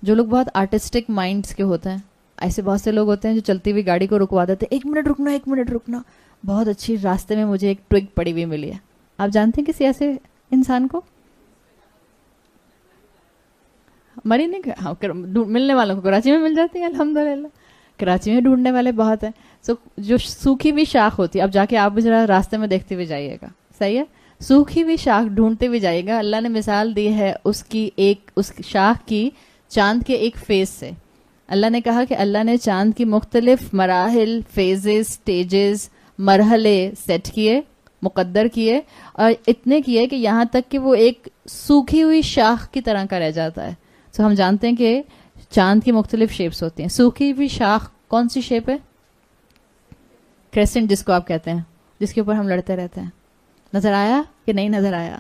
جو لوگ بہت آرٹسٹک مائنڈس کے ہوتے ہیں, ایسے بہت سے لوگ ہوتے ہیں جو چلتی ہوئی گاڑی کو رکوا دیتے ہیں, 1 منٹ رکنا, 1 منٹ رکنا. بہت اچھی راستے میں مجھے ایک ٹوئگ پڑی ہوئی ملی ہے. آپ جانتے ہیں کسی ایسے انسان کو؟ مری نہیں, ہاں ملنے والوں کو کراچی میں مل جاتی ہیں الحمدللہ. کراچی میں ڈھونڈنے والے بہت ہیں. جو سوکھی ہوئی شاخ ہوتی ہے, اب جا کے آپ بھی ذرا راستے میں دیکھتے ہوئے جائیے گا, صحیح ہے, سوکھی ہوئی شاخ ڈھونڈتے ہوئے جائیے گا. اللہ نے مثال دی ہے اس شاخ کی چاند کے ایک فیز سے. اللہ نے کہا کہ اللہ نے چاند کی مختلف مراحل, فیزز, سٹیجز, مرحلے سیٹ کیے, مقدر کیے, اور اتنے کیے کہ یہاں تک کہ وہ ایک سوکھی ہوئی شاخ کی طرح کا رہ جاتا ہے. تو ہم جانتے ہیں کہ چاند کی مختلف شیپس ہوتی ہیں. سوکھی ہوئی شاخ کون سی شیپ ہے؟ کریسنٹ جس کو آپ کہتے ہیں, جس کے اوپر ہم لڑتے رہتے ہیں. نظر آیا کہ نہیں نظر آیا,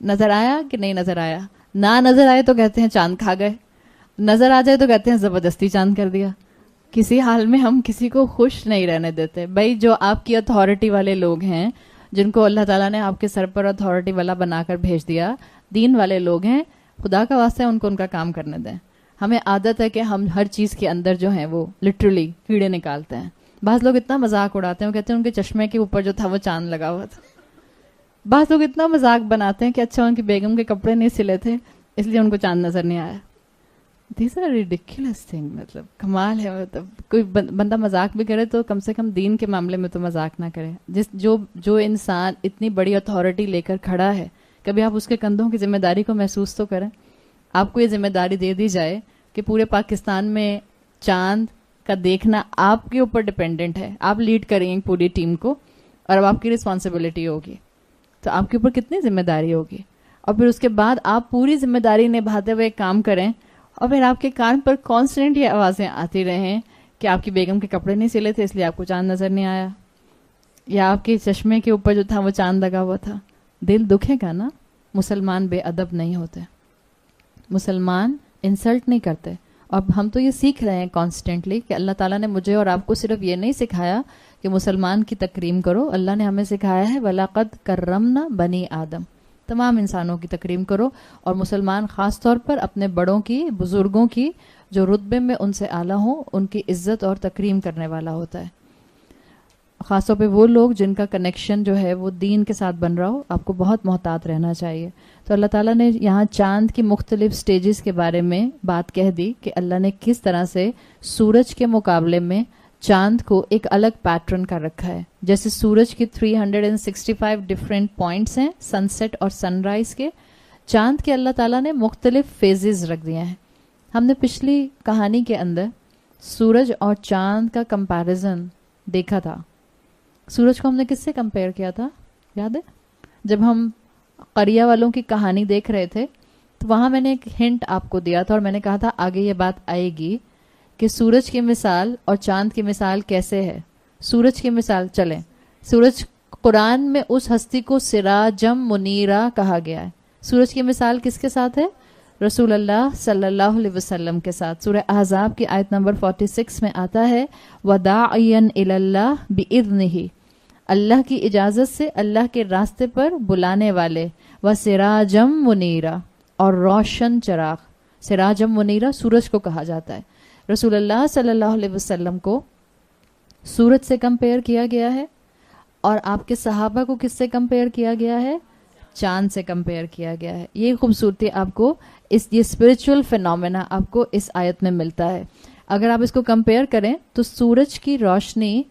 نظر آیا کہ نہیں نظر آیا. نہ نظر آئے تو کہتے ہیں چاند کھا گئے, نظر آ جائے تو کہتے ہیں زبردستی چاند کر دیا. کسی حال میں ہم کسی کو خوش نہیں رہنے دیتے. بھائی جو آپ کی اتھارٹی والے لوگ ہیں, جن کو اللہ تعالیٰ نے آپ کے سر پر اتھارٹی والا بنا کر بھیج دیا, دین والے لوگ ہیں, خدا کا واسطہ ہے ان کو ان کا کام کرنے دیں. ہمیں عادت ہے کہ ہم ہر چیز کے اندر جو ہیں وہ لٹرلی کیڑے نکالتے ہیں. بعض لوگ اتنا مذاق اڑاتے ہیں, وہ کہتے ہیں ان کے چشمے کے اوپر جو تھا وہ چاند لگا ہوا تھا. بعض لوگ اتنا مذاق بناتے ہیں کہ اچھا ان کی بیگم کے کپڑے نہیں سلے تھے اس لیے ان کو چاند نظر نہیں آیا. These are ridiculous thing. مطلب کمال ہے. مطلب کوئی بندہ مذاق بھی کرے تو کم سے کم دین کے معاملے میں تو مذاق نہ کرے. جو انسان اتنی بڑی اتھارٹی لے کر کھڑا ہے, کبھی آپ اس کے کندھوں کی ذمہ داری کو محسوس تو کریں. آپ کو یہ ذمہ داری دے دی جائے کہ پورے پاکستان میں چاند کا دیکھنا آپ کے اوپر ڈپینڈنٹ ہے, آپ لیڈ کریں گے پوری ٹیم کو, اور اب آپ کی رسپانسبلٹی ہوگی, تو آپ کے اوپر کتنی ذمہ داری ہوگی. اور پھر اس کے بعد آپ پوری ذمہ داری نبھاتے ہوئے کام کریں, اور پھر آپ کے کان پر کانسٹنٹ یہ آوازیں آتی رہیں کہ آپ کی بیگم کے کپڑے نہیں سلے تھے اس لیے آپ کو چاند نظر نہیں آیا, یا آپ کے چشمے کے اوپر جو تھا وہ چاند لگا ہوا تھا. دل دکھے گا نا. مسلمان بے ادب نہیں ہوتے, مسلمان انسلٹ نہیں کرتے. اور ہم تو یہ سیکھ رہے ہیں کانسٹنٹلی کہ اللہ تعالیٰ نے مجھے اور آپ کو صرف یہ نہیں سکھایا کہ مسلمان کی تکریم کرو, اللہ نے ہمیں سکھایا ہے وَلَقَدْ كَرَّمْنَا بَنِي آدم, تمام انسانوں کی تکریم کرو. اور مسلمان خاص طور پر اپنے بڑوں کی, بزرگوں کی, جو رتبے میں ان سے اعلیٰ ہوں, ان کی عزت اور تکریم کرنے والا ہوتا ہے. خاص طور پہ وہ لوگ جن کا کنیکشن جو ہے وہ دین کے ساتھ بن رہا ہو, آپ کو بہت محتاط رہنا چاہیے. تو اللہ تعالیٰ نے یہاں چاند کی مختلف سٹیجز کے بارے میں بات کہہ دی کہ اللہ نے کس طرح سے سورج کے مقابلے میں چاند کو ایک الگ پیٹرن کا رکھا ہے. جیسے سورج کی 365 ڈفرینٹ پوائنٹس ہیں سن سیٹ اور سن رائز کے, چاند کے اللہ تعالیٰ نے مختلف فیزز رکھ دیے ہیں. ہم نے پچھلی کہانی کے اندر سورج اور چاند کا کمپیریزن دیکھا تھا. سورج کو ہم نے کس سے کمپیئر کیا تھا, یاد ہے؟ جب ہم قریہ والوں کی کہانی دیکھ رہے تھے تو وہاں میں نے ایک ہنٹ آپ کو دیا تھا, اور میں نے کہا تھا آگے یہ بات آئے گی کہ سورج کی مثال اور چاند کی مثال کیسے ہے. سورج کی مثال چلیں, سورج قرآن میں اس ہستی کو سراجم منیرا کہا گیا ہے. سورج کی مثال کس کے ساتھ ہے؟ رسول اللہ صلی اللہ علیہ وسلم کے ساتھ. سورہ احزاب کی آیت نمبر 46 میں آتا ہے وَدَاعِيًا إِلَى اللَّهِ بِإِذْنِهِ, اللہ کی اجازت سے اللہ کے راستے پر بلانے والے, وَسِرَاجًا مُنِيرًا, اور روشن چراغ. سراجم منیرہ سورج کو کہا جاتا ہے. رسول اللہ صلی اللہ علیہ وسلم کو سورج سے کمپیئر کیا گیا ہے, اور آپ کے صحابہ کو کس سے کمپیئر کیا گیا ہے؟ چاند سے کمپیئر کیا گیا ہے. یہ خوبصورتی آپ کو یہ اسپرچول فینومینا آپ کو اس آیت میں ملتا ہے. اگر آپ اس کو کمپیئر کریں تو سورج کی روشنی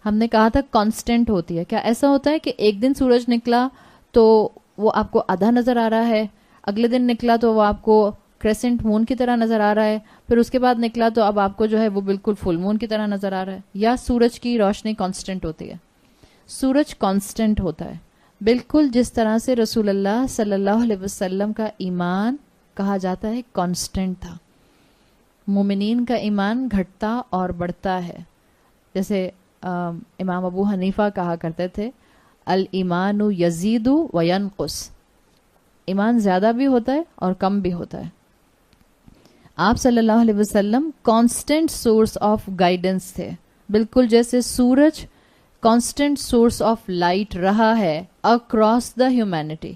ہم نے کہا تھا کانسٹنٹ ہوتی ہے. کیا ایسا ہوتا ہے کہ ایک دن سورج نکلا تو وہ آپ کو آدھا نظر آ رہا ہے, اگلے دن نکلا تو وہ آپ کو کریسنٹ مون کی طرح نظر آ رہا ہے, پھر اس کے بعد نکلا تو اب آپ کو جو ہے وہ بالکل فل مون کی طرح نظر آ رہا ہے؟ یا سورج کی روشنی کانسٹنٹ ہوتی ہے؟ سورج کانسٹنٹ ہوتا ہے, بالکل جس طرح سے رسول اللہ صلی اللہ علیہ وسلم کا ایمان کہا جاتا ہے کانسٹنٹ تھا. مومنین کا ایمان گھٹتا اور بڑھتا ہے. جیسے امام ابو حنیفہ کہا کرتے تھے الایمان یزید و ینقص, ایمان زیادہ بھی ہوتا ہے اور کم بھی ہوتا ہے. آپ صلی اللہ علیہ وسلم کانسٹنٹ سورس آف گائیڈنس تھے, بالکل جیسے سورج کانسٹنٹ سورس آف لائٹ رہا ہے اکراس دا ہیومینٹی.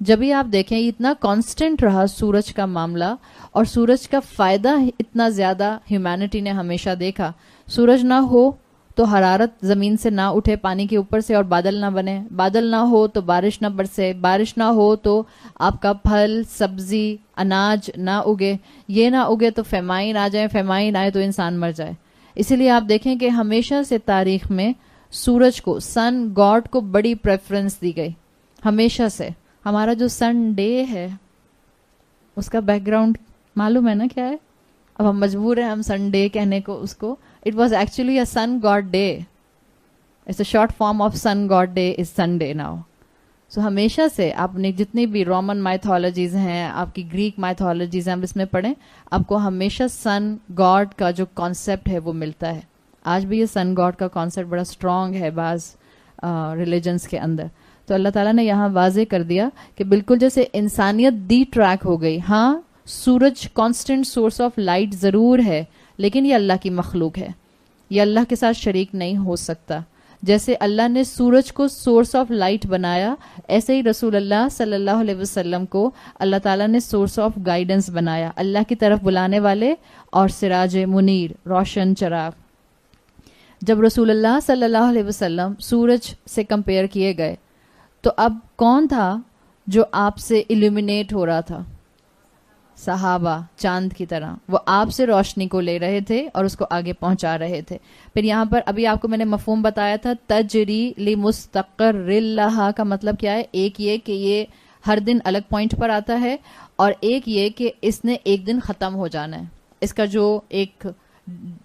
جب بھی آپ دیکھیں اتنا کانسٹنٹ رہا سورج کا معاملہ, اور سورج کا فائدہ اتنا زیادہ ہیومینٹی نے ہمیشہ دیکھا. سورج نہ ہو تو حرارت زمین سے نہ اٹھے پانی کے اوپر سے اور بادل نہ بنے, بادل نہ ہو تو بارش نہ برسے, بارش نہ ہو تو آپ کا پھل سبزی اناج نہ اگے, یہ نہ اگے تو فیمائن آ جائے, فیمائن آئے تو انسان مر جائے. اسی لیے آپ دیکھیں کہ ہمیشہ سے تاریخ میں سورج کو, سن گاڈ کو بڑی پریفرنس دی گئی ہمیشہ سے. ہمارا جو سن ڈے ہے اس کا بیک گراؤنڈ معلوم ہے نا کیا ہے؟ اب ہم مجبور ہیں ہم سن ڈے کہنے کو اس کو. It was actually a sun god day. It's a short form of sun god day is Sunday now. So ہمیشہ سے آپ نے جتنی بھی رومن مائتھولوجیز ہیں, آپ کی گریک مائتھولوجیز ہیں, آپ اس میں پڑھیں, آپ کو ہمیشہ سن گاڈ کا جو کانسیپٹ ہے وہ ملتا ہے. آج بھی یہ سن گاڈ کا کانسیپٹ بڑا اسٹرانگ ہے بعض ریلیجنس کے اندر. تو اللہ تعالیٰ نے یہاں واضح کر دیا کہ بالکل جیسے انسانیت دی ٹریک ہو گئی. ہاں سورج کانسٹنٹ سورس آف لائٹ ضرور ہے, لیکن یہ اللہ کی مخلوق ہے, یہ اللہ کے ساتھ شریک نہیں ہو سکتا. جیسے اللہ نے سورج کو سورس آف لائٹ بنایا, ایسے ہی رسول اللہ صلی اللہ علیہ وسلم کو اللہ تعالیٰ نے سورس آف گائیڈنس بنایا, اللہ کی طرف بلانے والے اور سراج منیر, روشن چراغ. جب رسول اللہ صلی اللہ علیہ وسلم سورج سے کمپیئر کیے گئے تو اب کون تھا جو آپ سے ایلومینیٹ ہو رہا تھا؟ صحابہ, چاند کی طرح وہ آپ سے روشنی کو لے رہے تھے اور اس کو آگے پہنچا رہے تھے. پھر یہاں پر ابھی آپ کو میں نے مفہوم بتایا تھا, تجری لمستقر لہا کا مطلب کیا ہے؟ ایک یہ کہ یہ ہر دن الگ پوائنٹ پر آتا ہے, اور ایک یہ کہ اس نے ایک دن ختم ہو جانا ہے, اس کا جو ایک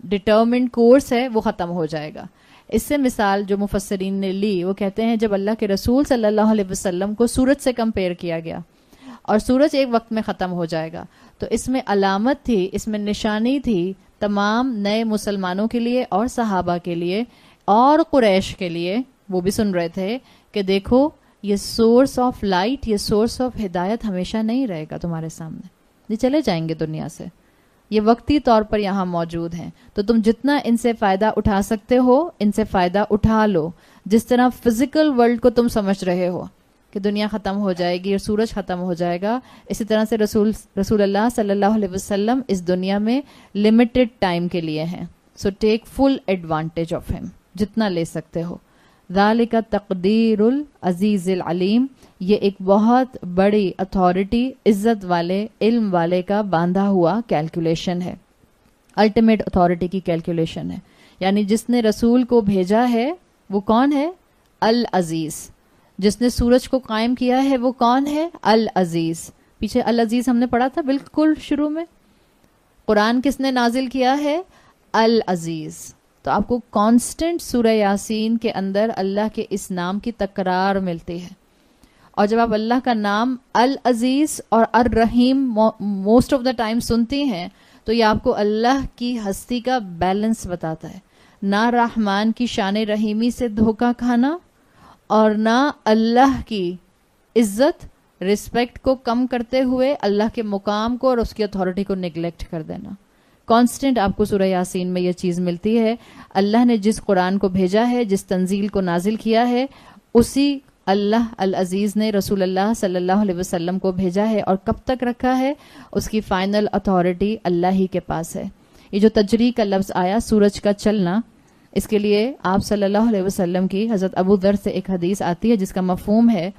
ڈٹرمنٹ کورس ہے وہ ختم ہو جائے گا. اس سے مثال جو مفسرین نے لی وہ کہتے ہیں جب اللہ کے رسول صلی اللہ علیہ وسلم کو سورج سے کمپیئر کیا گیا اور سورج ایک وقت میں ختم ہو جائے گا, تو اس میں علامت تھی, اس میں نشانی تھی تمام نئے مسلمانوں کے لیے اور صحابہ کے لیے اور قریش کے لیے. وہ بھی سن رہے تھے کہ دیکھو یہ سورس آف لائٹ, یہ سورس آف ہدایت ہمیشہ نہیں رہے گا تمہارے سامنے, یہ چلے جائیں گے دنیا سے, یہ وقتی طور پر یہاں موجود ہیں, تو تم جتنا ان سے فائدہ اٹھا سکتے ہو ان سے فائدہ اٹھا لو. جس طرح فزیکل ورلڈ کو تم سمجھ رہے ہو کہ دنیا ختم ہو جائے گی اور سورج ختم ہو جائے گا, اسی طرح سے رسول اللہ صلی اللہ علیہ وسلم اس دنیا میں لمیٹڈ ٹائم کے لیے ہیں. سو ٹیک فل ایڈوانٹیج آف ہم, جتنا لے سکتے ہو. ذالک تقدیر العزیز العلیم, یہ ایک بہت بڑی اتھارٹی, عزت والے, علم والے کا باندھا ہوا کیلکولیشن ہے, الٹیمیٹ اتھارٹی کی کیلکولیشن ہے. یعنی جس نے رسول کو بھیجا ہے وہ کون ہے؟ العزیز. جس نے سورج کو قائم کیا ہے وہ کون ہے؟ العزیز. پیچھے العزیز ہم نے پڑھا تھا بالکل شروع میں. قرآن کس نے نازل کیا ہے؟ العزیز. تو آپ کو کانسٹنٹ سورہ یاسین کے اندر اللہ کے اس نام کی تکرار ملتی ہے, اور جب آپ اللہ کا نام العزیز اور الرحیم موسٹ آف دا ٹائم سنتی ہیں تو یہ آپ کو اللہ کی ہستی کا بیلنس بتاتا ہے. نہ رحمان کی شان رحیمی سے دھوکہ کھانا اور نہ اللہ کی عزت رسپیکٹ کو کم کرتے ہوئے اللہ کے مقام کو اور اس کی اتھارٹی کو نیگلیکٹ کر دینا. کانسٹنٹ آپ کو سورہ یاسین میں یہ چیز ملتی ہے. اللہ نے جس قرآن کو بھیجا ہے, جس تنزیل کو نازل کیا ہے, اسی اللہ العزیز نے رسول اللہ صلی اللہ علیہ وسلم کو بھیجا ہے, اور کب تک رکھا ہے؟ اس کی فائنل اتھارٹی اللہ ہی کے پاس ہے. یہ جو تجری کا لفظ آیا, سورج کا چلنا, اس کے لیے آپ صلی اللہ علیہ وسلم کی حضرت ابو ذر سے ایک حدیث آتی ہے جس کا مفہوم ہے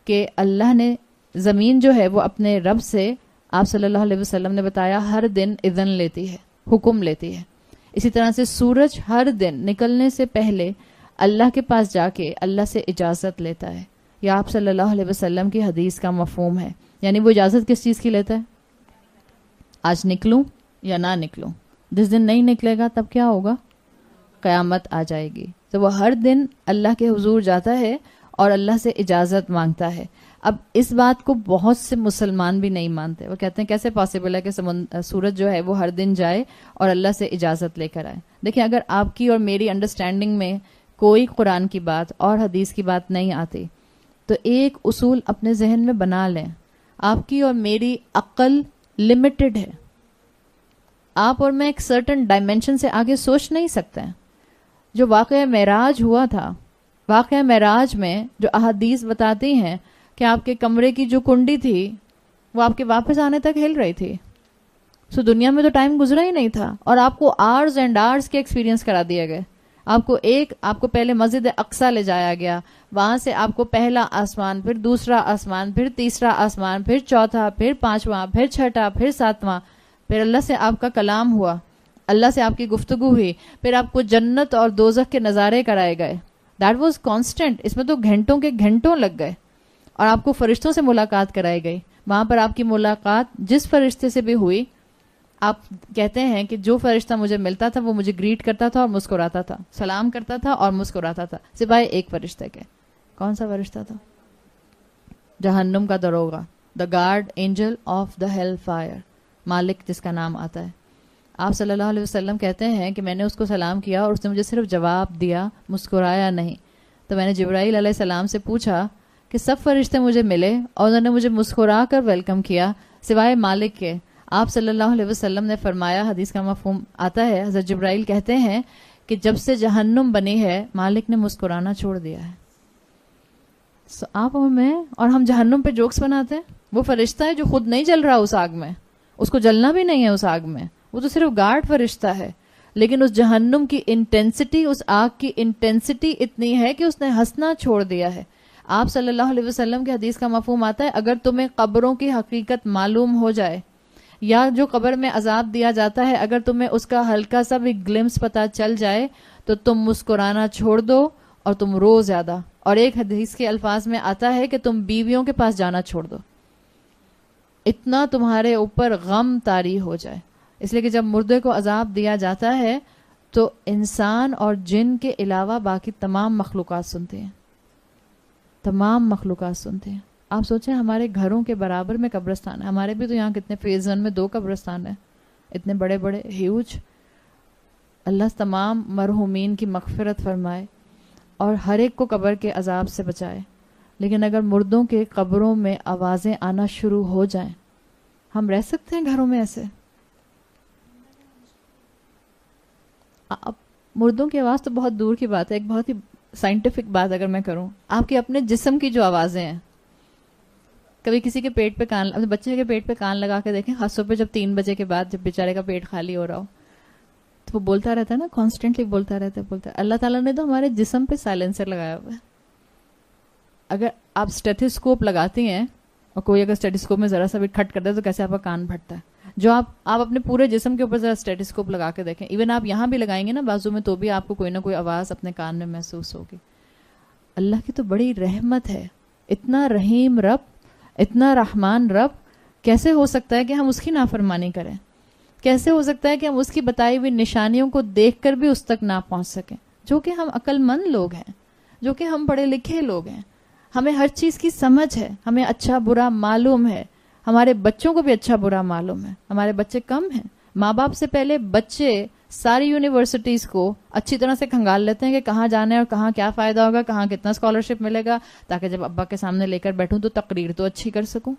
کہ اللہ نے زمین جو ہے وہ اپنے رب سے, آپ صلی اللہ علیہ وسلم نے بتایا, ہر دن اذن لیتی ہے, حکم لیتی ہے. اسی طرح سے سورج ہر دن نکلنے سے پہلے اللہ کے پاس جا کے اللہ سے اجازت لیتا ہے. یہ آپ صلی اللہ علیہ وسلم کی حدیث کا مفہوم ہے. یعنی وہ اجازت کس چیز کی لیتا ہے؟ آج نکلوں یا نہ نکلوں. جس دن نہیں نکلے گا تب کیا ہوگا؟ قیامت آ جائے گی. تو وہ ہر دن اللہ کے حضور جاتا ہے اور اللہ سے اجازت مانگتا ہے. اب اس بات کو بہت سے مسلمان بھی نہیں مانتے. وہ کہتے ہیں کیسے پاسبل ہے کہ سورج جو ہے وہ ہر دن جائے اور اللہ سے اجازت لے کر آئے. دیکھیں, اگر آپ کی اور میری انڈرسٹینڈنگ میں کوئی قرآن کی بات اور حدیث کی بات نہیں آتی تو ایک اصول اپنے ذہن میں بنا لیں, آپ کی اور میری عقل لمیٹڈ ہے. آپ اور میں ایک سرٹن ڈائمینشن سے آگے سوچ نہیں سکتے ہیں. جو واقعہ معراج ہوا تھا, واقعہ معراج میں جو احادیث بتاتی ہیں کہ آپ کے کمرے کی جو کنڈی تھی وہ آپ کے واپس آنے تک ہل رہی تھی. سو دنیا میں تو ٹائم گزرا ہی نہیں تھا اور آپ کو آورز اینڈ آورز کے ایکسپیرینس کرا دیا گئے. آپ کو پہلے مسجد اقصیٰ لے جایا گیا, وہاں سے آپ کو پہلا آسمان, پھر دوسرا آسمان, پھر تیسرا آسمان, پھر چوتھا, پھر پانچواں, پھر چھٹا, پھر ساتواں, پھر اللہ سے آپ کا کلام ہوا, اللہ سے آپ کی گفتگو ہوئی, پھر آپ کو جنت اور دوزخ کے نظارے کرائے گئے. That was constant. اس میں تو گھنٹوں کے گھنٹوں لگ گئے. اور آپ کو فرشتوں سے ملاقات کرائی گئی. وہاں پر آپ کی ملاقات جس فرشتے سے بھی ہوئی, آپ کہتے ہیں کہ جو فرشتہ مجھے ملتا تھا وہ مجھے گریٹ کرتا تھا اور مسکراتا تھا, سلام کرتا تھا اور مسکراتا تھا, سوائے ایک فرشتے کے. کون سا فرشتہ تھا؟ جہنم کا دروغہ, the guard angel of the hellfire, مالک جس کا نام آتا ہے. آپ صلی اللہ علیہ وسلم کہتے ہیں کہ میں نے اس کو سلام کیا اور اس نے مجھے صرف جواب دیا, مسکرایا نہیں. تو میں نے جبرائیل علیہ السلام سے پوچھا کہ سب فرشتے مجھے ملے اور انہوں نے مجھے مسکرا کر ویلکم کیا سوائے مالک کے. آپ صلی اللہ علیہ وسلم نے فرمایا, حدیث کا مفہوم آتا ہے, حضرت جبرائیل کہتے ہیں کہ جب سے جہنم بنی ہے مالک نے مسکرانا چھوڑ دیا ہے. آپ اور میں, اور ہم جہنم پہ جوکس بناتے ہیں. وہ فرشتہ ہے جو خود نہیں جل رہا اس آگ میں, اس کو جلنا بھی نہیں ہے اس آگ میں, وہ تو صرف گارڈ فرشتہ ہے. لیکن اس جہنم کی انٹینسٹی, اس آگ کی انٹینسٹی اتنی ہے کہ اس نے ہنسنا چھوڑ دیا ہے. آپ صلی اللہ علیہ وسلم کے حدیث کا مفہوم آتا ہے, اگر تمہیں قبروں کی حقیقت معلوم ہو جائے یا جو قبر میں عذاب دیا جاتا ہے اگر تمہیں اس کا ہلکا سا بھی گلمس پتا چل جائے تو تم مسکرانا چھوڑ دو اور تم رو زیادہ. اور ایک حدیث کے الفاظ میں آتا ہے کہ تم بیویوں کے پاس جانا چھوڑ دو, اتنا تمہارے اوپر غم طاری ہو جائے. اس لیے کہ جب مردے کو عذاب دیا جاتا ہے تو انسان اور جن کے علاوہ باقی تمام مخلوقات سنتے ہیں, تمام مخلوقات سنتے ہیں. آپ سوچیں ہمارے گھروں کے برابر میں قبرستان ہے. ہمارے بھی تو یہاں کتنے فیز 1 میں 2 قبرستان ہیں, اتنے بڑے بڑے ہیوج. اللہ تمام مرحومین کی مغفرت فرمائے اور ہر ایک کو قبر کے عذاب سے بچائے. لیکن اگر مردوں کے قبروں میں آوازیں آنا شروع ہو جائیں, ہم رہ سکتے ہیں گھروں میں ایسے؟ اب مردوں کی آواز تو بہت دور کی بات ہے. ایک بہت ہی سائنٹیفک بات اگر میں کروں, آپ کے اپنے جسم کی جو آوازیں ہیں, کبھی کسی کے پیٹ پہ کان, اپنے بچے کے پیٹ پہ کان لگا کے دیکھیں, خاص طور پہ جب 3 بجے کے بعد جب بیچارے کا پیٹ خالی ہو رہا ہو تو وہ بولتا رہتا ہے نا, کانسٹنٹلی بولتا رہتا ہے. اللہ تعالیٰ نے تو ہمارے جسم پہ سائلنسر لگایا ہوا ہے. اگر آپ اسٹیتھوسکوپ لگاتی ہیں اور کوئی اگر اسٹیتھوسکوپ میں ذرا سا بھی کھٹ کرتا ہے تو کیسے آپ کا کان پھٹتا ہے. جو آپ اپنے پورے جسم کے اوپر ذرا اسٹیتھوسکوپ لگا کے دیکھیں, ایون آپ یہاں بھی لگائیں گے نا بازو میں, تو بھی آپ کو کوئی نہ کوئی آواز اپنے کان میں محسوس ہوگی. اللہ کی تو بڑی رحمت ہے. اتنا رحیم رب, اتنا رحمان رب, کیسے ہو سکتا ہے کہ ہم اس کی نافرمانی کریں؟ کیسے ہو سکتا ہے کہ ہم اس کی بتائی ہوئی نشانیوں کو دیکھ کر بھی اس تک نہ پہنچ سکیں؟ جو کہ ہم عقل مند لوگ ہیں, جو کہ ہم پڑھے لکھے لوگ ہیں, ہمیں ہر چیز کی سمجھ ہے, ہمیں اچھا برا معلوم ہے, ہمارے بچوں کو بھی اچھا برا معلوم ہے. ہمارے بچے کم ہیں, ماں باپ سے پہلے بچے ساری یونیورسٹیز کو اچھی طرح سے کھنگال لیتے ہیں کہ کہاں جانا ہے اور کہاں کیا فائدہ ہوگا, کہاں کتنا اسکالرشپ ملے گا, تاکہ جب ابا کے سامنے لے کر بیٹھوں تو تقریر تو اچھی کر سکوں.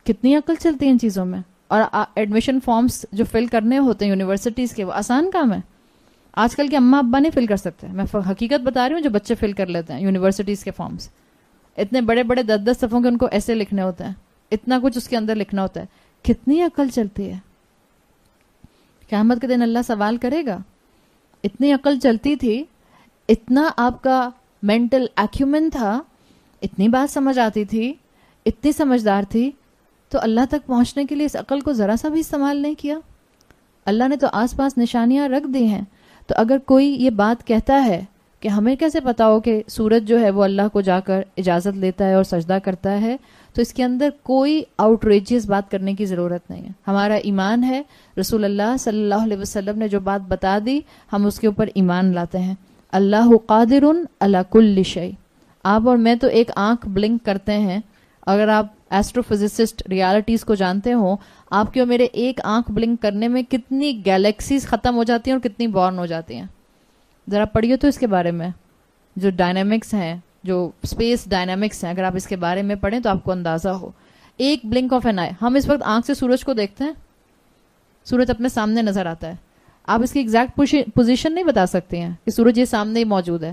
کتنی عقل چلتی ہے ان چیزوں میں. اور ایڈمیشن فارمز جو فل کرنے ہوتے ہیں یونیورسٹیز کے, وہ آسان کام ہے. آج کل کے اماں ابا نہیں فل کر سکتے. میں حقیقت بتا رہی ہوں, جو بچے فل کر لیتے ہیں یونیورسٹیز کے فارمز, اتنے بڑے بڑے 10-10 صفحوں کے ان کو ایسے لکھنے ہوتے ہیں, اتنا کچھ اس کے اندر لکھنا ہوتا ہے. کتنی عقل چلتی ہے. قیامت کے دن اللہ سوال کرے گا. اتنی عقل چلتی تھی, اتنا آپ کا مینٹل ایکیومن تھا, اتنی بات سمجھ آتی تھی, اتنی سمجھدار تھی, تو اللہ تک پہنچنے کے لیے اس عقل کو ذرا سا بھی استعمال نہیں کیا. اللہ نے تو آس پاس نشانیاں رکھ دی ہیں. تو اگر کوئی یہ بات کہتا ہے کہ ہمیں کیسے پتا ہو کہ سورج جو ہے وہ اللہ کو جا کر اجازت لیتا ہے اور سجدہ کرتا ہے, تو اس کے اندر کوئی آؤٹریجیس بات کرنے کی ضرورت نہیں ہے. ہمارا ایمان ہے, رسول اللہ صلی اللہ علیہ وسلم نے جو بات بتا دی ہم اس کے اوپر ایمان لاتے ہیں. اللہ قادر علی کل شیء. آپ اور میں تو ایک آنکھ بلنک کرتے ہیں. اگر آپ ایسٹرو فزسسٹ ریالٹیز کو جانتے ہوں, آپ کے اور میرے ایک آنکھ بلنک کرنے میں کتنی گیلیکسیز ختم ہو جاتی ہیں اور کتنی بورن ہو جاتی ہیں. ذرا پڑھیے تو اس کے بارے میں, جو ڈائنامکس ہیں, جو اسپیس ڈائنامکس ہیں, اگر آپ اس کے بارے میں پڑھیں تو آپ کو اندازہ ہو. ایک بلنک آف این آئی, ہم اس وقت آنکھ سے سورج کو دیکھتے ہیں, سورج اپنے سامنے نظر آتا ہے. آپ اس کی ایگزیکٹ پوزیشن نہیں بتا سکتے ہیں کہ سورج یہ سامنے ہی موجود ہے.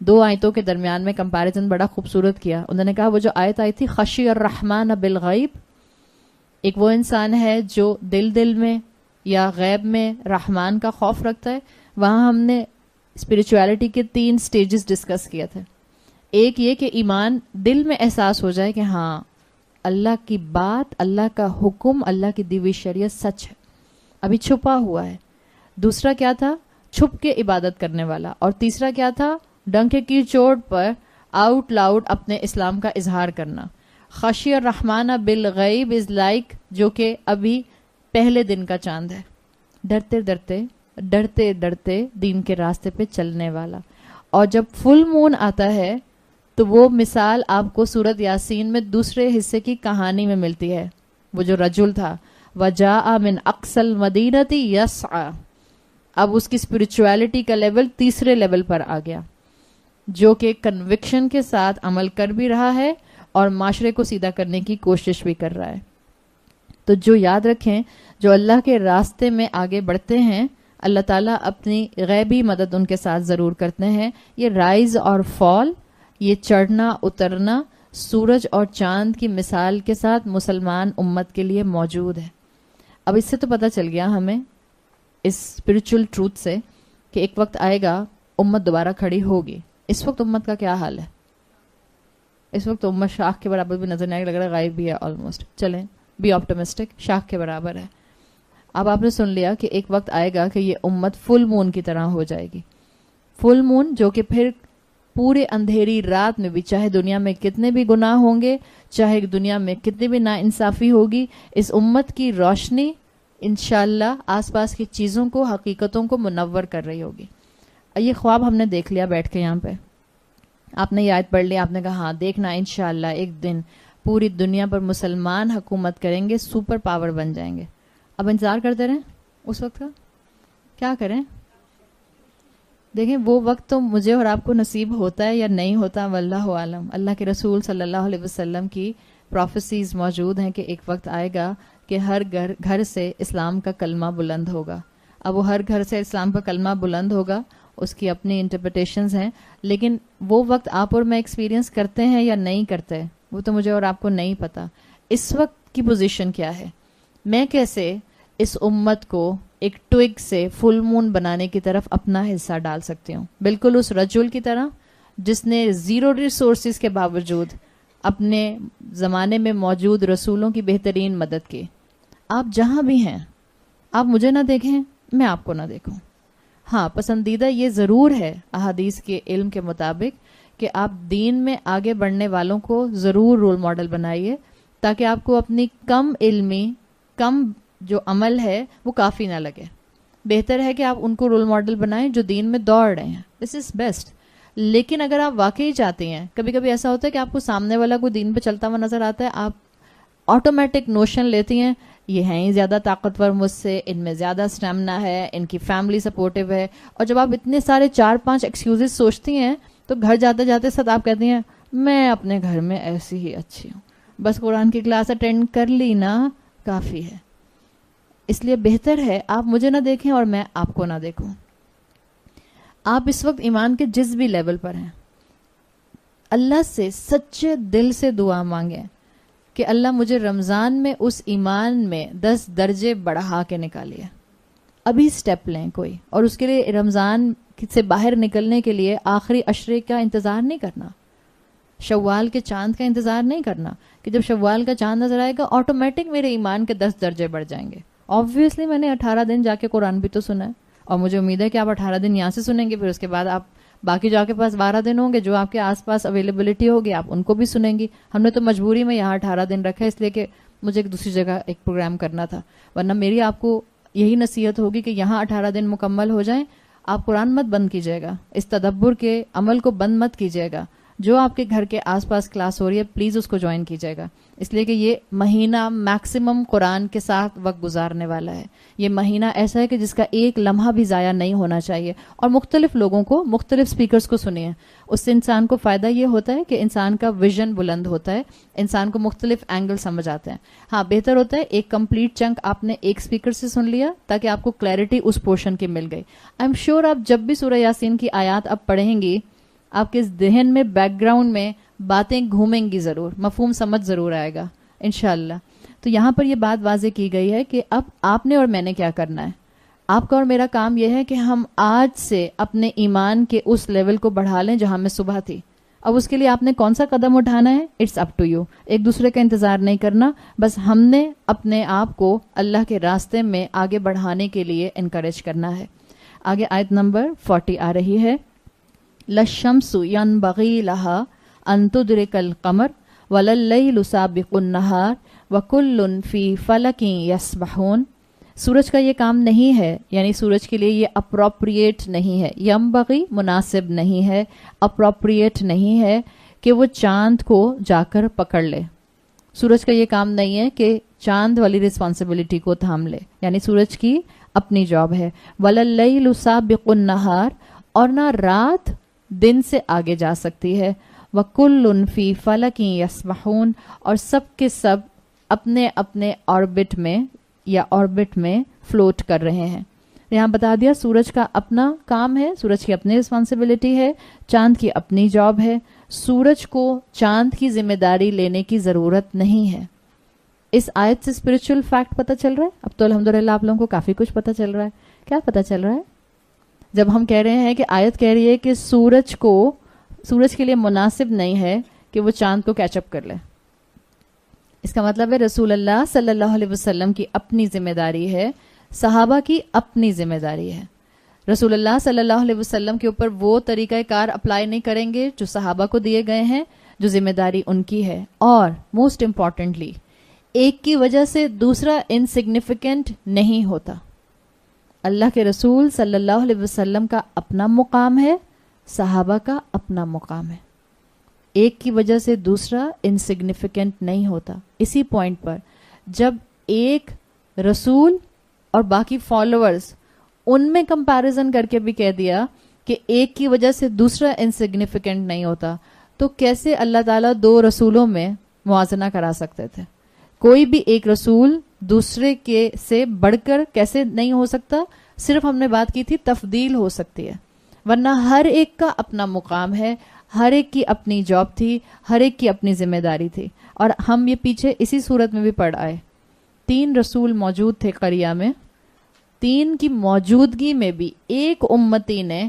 دو آیتوں کے درمیان میں کمپیریزن بڑا خوبصورت کیا. انہوں نے کہا وہ جو آیت آئی تھی خشی الرحمن بالغیب، ایک وہ انسان ہے جو دل میں یا غیب میں رحمان کا خوف رکھتا ہے. وہاں ہم نے اسپرچویلٹی کے 3 سٹیجز ڈسکس کیا تھے. ایک یہ کہ ایمان دل میں احساس ہو جائے کہ ہاں اللہ کی بات، اللہ کا حکم، اللہ کی دی ہوئی شریعت سچ ہے، ابھی چھپا ہوا ہے. دوسرا کیا تھا؟ چھپ کے عبادت کرنے والا. اور تیسرا کیا تھا؟ ڈنکے کی چوٹ پر آؤٹ لاؤڈ اپنے اسلام کا اظہار کرنا. خشی الرحمن بالغیب از لائک جو کہ ابھی پہلے دن کا چاند ہے، ڈرتے ڈرتے دین کے راستے پہ چلنے والا. اور جب فل مون آتا ہے تو وہ مثال آپ کو سورت یاسین میں دوسرے حصے کی کہانی میں ملتی ہے. وہ جو رجل تھا وجاء من اقصى المدینۃ یسعی، اب اس کی اسپرچویلٹی کا لیول تیسرے لیول پر آ گیا، جو کہ کنوکشن کے ساتھ عمل کر بھی رہا ہے اور معاشرے کو سیدھا کرنے کی کوشش بھی کر رہا ہے. تو جو یاد رکھیں، جو اللہ کے راستے میں آگے بڑھتے ہیں اللہ تعالیٰ اپنی غیبی مدد ان کے ساتھ ضرور کرتے ہیں. یہ رائز اور فال، یہ چڑھنا اترنا سورج اور چاند کی مثال کے ساتھ مسلمان امت کے لیے موجود ہے. اب اس سے تو پتہ چل گیا ہمیں اس اسپرچل ٹروتھ سے کہ ایک وقت آئے گا امت دوبارہ کھڑی ہوگی. اس وقت امت کا کیا حال ہے؟ اس وقت امت شاخ کے برابر بھی نظر نہیں لگ رہا، غائب بھی ہے آلموسٹ. چلیں بی آپٹمسٹک، شاخ کے برابر ہے. اب آپ نے سن لیا کہ ایک وقت آئے گا کہ یہ امت فل مون کی طرح ہو جائے گی. فل مون جو کہ پھر پورے اندھیری رات میں بھی چاہے دنیا میں کتنے بھی گناہ ہوں گے، چاہے دنیا میں کتنی بھی ناانصافی ہوگی، اس امت کی روشنی انشاءاللہ آس پاس کی چیزوں کو، حقیقتوں کو منور کر رہی ہوگی. یہ خواب ہم نے دیکھ لیا بیٹھ کے یہاں پہ. آپ نے یہ آیت پڑھ لی، آپ نے کہا ہاں دیکھنا انشاءاللہ ایک دن پوری دنیا پر مسلمان حکومت کریں گے، سپر پاور بن جائیں گے. اب انتظار کرتے رہیں اس وقت کا. کیا کریں؟ دیکھیں وہ وقت تو مجھے اور آپ کو نصیب ہوتا ہے یا نہیں ہوتا واللہ عالم. اللہ کے رسول صلی اللہ علیہ وسلم کی پروفیسیز موجود ہیں کہ ایک وقت آئے گا کہ ہر گھر سے اسلام کا کلمہ بلند ہوگا. اب وہ ہر گھر سے اسلام کا کلمہ بلند ہوگا، اس کی اپنی انٹرپریٹیشنز ہیں، لیکن وہ وقت آپ اور میں ایکسپیرینس کرتے ہیں یا نہیں کرتے وہ تو مجھے اور آپ کو نہیں پتا. اس وقت کی پوزیشن کیا ہے؟ میں کیسے اس امت کو ایک ٹوگ سے فل مون بنانے کی طرف اپنا حصہ ڈال سکتی ہوں، بالکل اس رجل کی طرح جس نے زیرو ریسورسز کے باوجود اپنے زمانے میں موجود رسولوں کی بہترین مدد کی. آپ جہاں بھی ہیں، آپ مجھے نہ دیکھیں، میں آپ کو نہ دیکھوں. ہاں پسندیدہ یہ ضرور ہے احادیث کے علم کے مطابق کہ آپ دین میں آگے بڑھنے والوں کو ضرور رول ماڈل بنائیے، تاکہ آپ کو اپنی کم علمی، کم جو عمل ہے وہ کافی نہ لگے. بہتر ہے کہ آپ ان کو رول ماڈل بنائیں جو دین میں دوڑ رہے ہیں. دس از بیسٹ. لیکن اگر آپ واقعی چاہتے ہیں، کبھی کبھی ایسا ہوتا ہے کہ آپ کو سامنے والا کوئی دین پہ چلتا ہوا نظر آتا ہے، آپ آٹومیٹک نوشن لیتی ہیں یہ ہیں ہی زیادہ طاقتور مجھ سے، ان میں زیادہ اسٹیمنا ہے، ان کی فیملی سپورٹیو ہے. اور جب آپ اتنے سارے 4-5 ایکسکیوزز سوچتی ہیں تو گھر جاتے جاتے ساتھ آپ کہتی ہیں میں اپنے گھر میں ایسی ہی اچھی ہوں، بس قرآن کی کلاس اٹینڈ کر لی نا کافی ہے. اس لیے بہتر ہے آپ مجھے نہ دیکھیں اور میں آپ کو نہ دیکھوں. آپ اس وقت ایمان کے جس بھی لیول پر ہیں اللہ سے سچے دل سے دعا مانگیں کہ اللہ مجھے رمضان میں اس ایمان میں 10 درجے بڑھا کے نکالیے. ابھی سٹیپ لیں کوئی، اور اس کے لیے رمضان سے باہر نکلنے کے لیے آخری عشرے کا انتظار نہیں کرنا، شوال کے چاند کا انتظار نہیں کرنا کہ جب شوال کا چاند نظر آئے گا آٹومیٹک میرے ایمان کے 10 درجے بڑھ جائیں گے. آبویسلی میں نے 18 دن جا کے قرآن بھی تو سنا ہے، اور مجھے امید ہے کہ آپ 18 دن یہاں سے سنیں گے، پھر اس کے بعد آپ باقی جا کے پاس 12 دن ہوں گے جو آپ کے آس پاس اویلیبلٹی ہوگی آپ ان کو بھی سنیں گی. ہم نے تو مجبوری میں یہاں 18 دن رکھا ہے اس لیے کہ مجھے ایک دوسری جگہ ایک پروگرام کرنا تھا، ورنہ میری آپ کو یہی نصیحت ہوگی کہ یہاں 18 دن مکمل ہو جائیں. آپ قرآن مت بند کیجیے گا، اس تدبر کے عمل کو بند مت کیجیے گا. جو آپ کے گھر کے آس پاس کلاس ہو رہی ہے پلیز اس کو جوائن کیجیے گا، اس لیے کہ یہ مہینہ میکسیمم قرآن کے ساتھ وقت گزارنے والا ہے. یہ مہینہ ایسا ہے کہ جس کا ایک لمحہ بھی ضائع نہیں ہونا چاہیے. اور مختلف لوگوں کو، مختلف سپیکرز کو سنیے، اس سے انسان کو فائدہ یہ ہوتا ہے کہ انسان کا ویژن بلند ہوتا ہے، انسان کو مختلف اینگل سمجھ آتے ہیں. ہاں بہتر ہوتا ہے ایک کمپلیٹ چنک آپ نے ایک سپیکر سے سن لیا تاکہ آپ کو کلیئرٹی اس پورشن کی مل گئی. آئی ایم شیور آپ جب بھی سورہ یاسین کی آیات اب پڑھیں گی آپ کے ذہن میں بیک گراؤنڈ میں باتیں گھومیں گی ضرور, مفہوم سمجھ ضرور آئے گا انشاءاللہ. تو یہاں پر یہ بات واضح کی گئی ہے کہ اب آپ نے اور میں نے کیا کرنا ہے. آپ کا اور میرا کام یہ ہے کہ ہم آج سے اپنے ایمان کے اس لیول کو بڑھا لیں جہاں میں صبح تھی. اب اس کے لیے آپ نے کون سا قدم اٹھانا ہے, اٹس اپ ٹو یو. ایک دوسرے کا انتظار نہیں کرنا, بس ہم نے اپنے آپ کو اللہ کے راستے میں آگے بڑھانے کے لیے انکریج کرنا ہے. آگے آیت نمبر 40 آ رہی ہے. لَلشَّمْسُ يَنبَغِي لَهَا أَن تُدْرِكَ الْقَمَرَ وَلَلَّيْلُ سَابِقُ النَّهَارِ وَكُلٌّ فِي فَلَكٍ يَسْبَحُونَ. سورج کا یہ کام نہیں ہے, یعنی سورج کے لیے یہ اپروپریٹ نہیں ہے. ینبغی مناسب نہیں ہے, اپروپریٹ نہیں ہے کہ وہ چاند کو جا کر پکڑ لے. سورج کا یہ کام نہیں ہے کہ چاند والی رسپانسبلٹی کو تھام لے, یعنی سورج کی اپنی جاب ہے. وَلَلَّيْلُ سَابِقُ النَّهَارِ, اور نہ رات دن سے آگے جا سکتی ہے. وَكُلٌّ فِي فَلَكٍ يَسْبَحُونَ, اور سب کے سب اپنے اپنے آربٹ میں یا آربٹ میں فلوٹ کر رہے ہیں. یہاں بتا دیا سورج کا اپنا کام ہے, سورج کی اپنی رسپانسبلٹی ہے, چاند کی اپنی جاب ہے. سورج کو چاند کی ذمہ داری لینے کی ضرورت نہیں ہے. اس آیت سے اسپرچل فیکٹ پتہ چل رہا ہے. اب تو الحمدللہ آپ لوگوں کو کافی کچھ پتہ چل رہا ہے. کیا پتہ چل رہا ہے؟ جب ہم کہہ رہے ہیں کہ آیت کہہ رہی ہے کہ سورج کے لیے مناسب نہیں ہے کہ وہ چاند کو کیچ اپ کر لے, اس کا مطلب ہے رسول اللہ صلی اللہ علیہ وسلم کی اپنی ذمہ داری ہے, صحابہ کی اپنی ذمہ داری ہے. رسول اللہ صلی اللہ علیہ وسلم کے اوپر وہ طریقہ کار اپلائی نہیں کریں گے جو صحابہ کو دیے گئے ہیں, جو ذمہ داری ان کی ہے. اور موسٹ امپورٹنٹلی, ایک کی وجہ سے دوسرا انسگنیفیکنٹ نہیں ہوتا. اللہ کے رسول صلی اللہ علیہ وسلم کا اپنا مقام ہے, صحابہ کا اپنا مقام ہے. ایک کی وجہ سے دوسرا انسگنیفیکنٹ نہیں ہوتا. اسی پوائنٹ پر جب ایک رسول اور باقی فالوورز, ان میں کمپیریزن کر کے بھی کہہ دیا کہ ایک کی وجہ سے دوسرا انسگنیفیکنٹ نہیں ہوتا, تو کیسے اللہ تعالیٰ دو رسولوں میں موازنہ کرا سکتے تھے؟ کوئی بھی ایک رسول دوسرے کے سے بڑھ کر کیسے نہیں ہو سکتا. صرف ہم نے بات کی تھی تفضیل ہو سکتی ہے, ورنہ ہر ایک کا اپنا مقام ہے, ہر ایک کی اپنی جاب تھی, ہر ایک کی اپنی ذمہ داری تھی. اور ہم یہ پیچھے اسی صورت میں بھی پڑھ آئے, 3 رسول موجود تھے قریہ میں, 3 کی موجودگی میں بھی ایک امتی نے,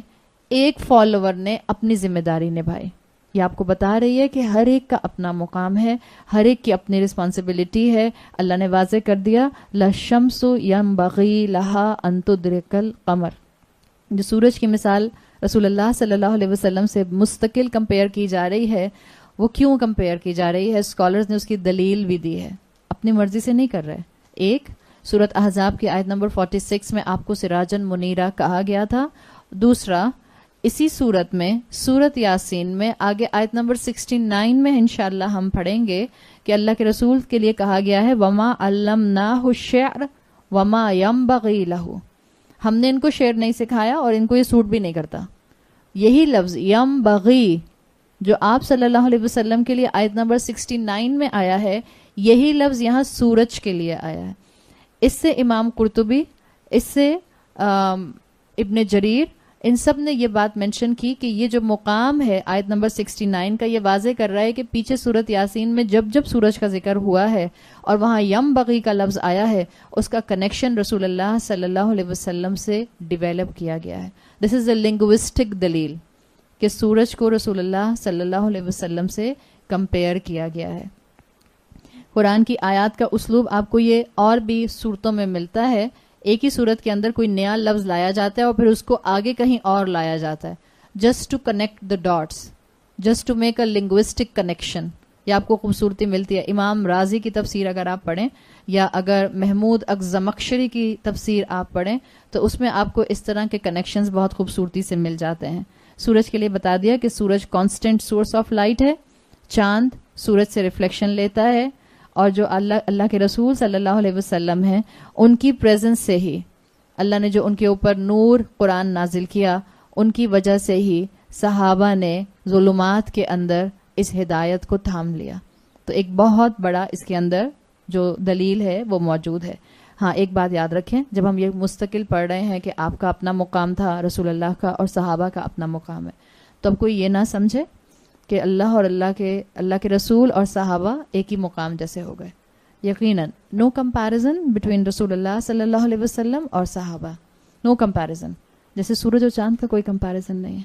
ایک فالوور نے اپنی ذمہ داری نبھائی. یہ آپ کو بتا رہی ہے کہ ہر ایک کا اپنا مقام ہے, ہر ایک کی اپنی رسپانسبلٹی ہے. اللہ نے واضح کر دیا لَلشَّمْسُ يَنبَغِي لَهَا أَن تُدْرِكَ الْقَمَرَ. جو سورج کی مثال رسول اللہ صلی اللہ علیہ وسلم سے مستقل کمپیئر کی جا رہی ہے, وہ کیوں کمپیئر کی جا رہی ہے؟ اسکالرز نے اس کی دلیل بھی دی ہے, اپنی مرضی سے نہیں کر رہے. ایک, سورۃ احزاب کی آیت نمبر 46 میں آپ کو سراجن منیرہ کہا گیا تھا. دوسرا, اسی صورت میں سورت یاسین میں آگے آیت نمبر 69 میں انشاءاللہ ہم پڑھیں گے کہ اللہ کے رسول کے لیے کہا گیا ہے وَمَا عَلَّمْنَاهُ الشِّعْرَ وَمَا يَنبَغِي لَهُ. ہم نے ان کو شعر نہیں سکھایا اور ان کو یہ سوٹ بھی نہیں کرتا. یہی لفظ ینبغی جو آپ صلی اللہ علیہ وسلم کے لیے آیت نمبر 69 میں آیا ہے, یہی لفظ یہاں سورج کے لیے آیا ہے. اس سے امام قرطبی, اس سے ابن جریر, ان سب نے یہ بات منشن کی کہ یہ جو مقام ہے آیت نمبر 69 کا, یہ واضح کر رہا ہے کہ پیچھے سورت یاسین میں جب جب سورج کا ذکر ہوا ہے اور وہاں ینبغی کا لفظ آیا ہے, اس کا کنیکشن رسول اللہ صلی اللہ علیہ وسلم سے ڈیویلپ کیا گیا ہے. دس از اے لنگوسٹک دلیل کہ سورج کو رسول اللہ صلی اللہ علیہ وسلم سے کمپیئر کیا گیا ہے. قرآن کی آیات کا اسلوب آپ کو یہ اور بھی صورتوں میں ملتا ہے. ایک ہی صورت کے اندر کوئی نیا لفظ لایا جاتا ہے اور پھر اس کو آگے کہیں اور لایا جاتا ہے, just to connect the dots, just to make a linguistic connection. یہ آپ کو خوبصورتی ملتی ہے. امام رازی کی تفسیر اگر آپ پڑھیں یا اگر محمود زمخشری کی تفسیر آپ پڑھیں تو اس میں آپ کو اس طرح کے کنیکشنز بہت خوبصورتی سے مل جاتے ہیں. سورج کے لیے بتا دیا کہ سورج کانسٹنٹ سورس آف لائٹ ہے, چاند سورج سے ریفلیکشن لیتا ہے, اور جو اللہ کے رسول صلی اللہ علیہ وسلم ہیں ان کی پریزنس سے ہی اللہ نے جو ان کے اوپر نور قرآن نازل کیا, ان کی وجہ سے ہی صحابہ نے ظلمات کے اندر اس ہدایت کو تھام لیا. تو ایک بہت بڑا اس کے اندر جو دلیل ہے وہ موجود ہے. ہاں ایک بات یاد رکھیں, جب ہم یہ مستقل پڑھ رہے ہیں کہ آپ کا اپنا مقام تھا, رسول اللہ کا اور صحابہ کا اپنا مقام ہے, تو اب کوئی یہ نہ سمجھے کہ اللہ اور اللہ کے رسول اور صحابہ ایک ہی مقام جیسے ہو گئے. یقیناً نو کمپیریزن بٹوین رسول اللہ صلی اللہ علیہ وسلم اور صحابہ, نو کمپیریزن. جیسے سورج اور چاند کا کوئی کمپیریزن نہیں ہے.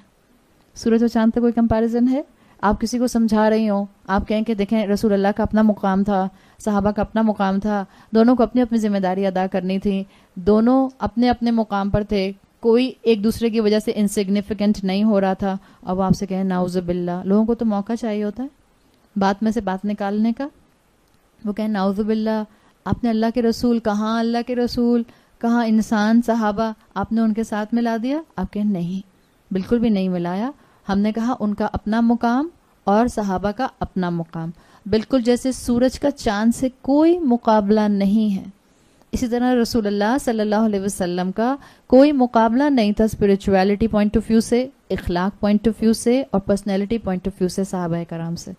سورج اور چاند کا کوئی کمپیریزن ہے؟ آپ کسی کو سمجھا رہی ہوں, آپ کہیں کہ دیکھیں رسول اللہ کا اپنا مقام تھا, صحابہ کا اپنا مقام تھا, دونوں کو اپنی اپنی ذمہ داری ادا کرنی تھی, دونوں اپنے اپنے مقام پر تھے, کوئی ایک دوسرے کی وجہ سے انسگنیفیکنٹ نہیں ہو رہا تھا. اب آپ سے کہیں نعوذ باللہ, لوگوں کو تو موقع چاہیے ہوتا ہے بات میں سے بات نکالنے کا. وہ کہیں نعوذ باللہ, آپ نے اللہ کے رسول, کہاں اللہ کے رسول, کہاں انسان صحابہ, آپ نے ان کے ساتھ ملا دیا. آپ کہیں نہیں, بالکل بھی نہیں ملایا. ہم نے کہا ان کا اپنا مقام اور صحابہ کا اپنا مقام, بالکل جیسے سورج کا چاند سے کوئی مقابلہ نہیں ہے, اسی طرح رسول اللہ صلی اللہ علیہ وسلم کا کوئی مقابلہ نہیں تھا اسپرچویلٹی پوائنٹ آف ویو سے, اخلاق پوائنٹ آف ویو سے اور پرسنالٹی پوائنٹ آف ویو سے صحابہ کرام سے.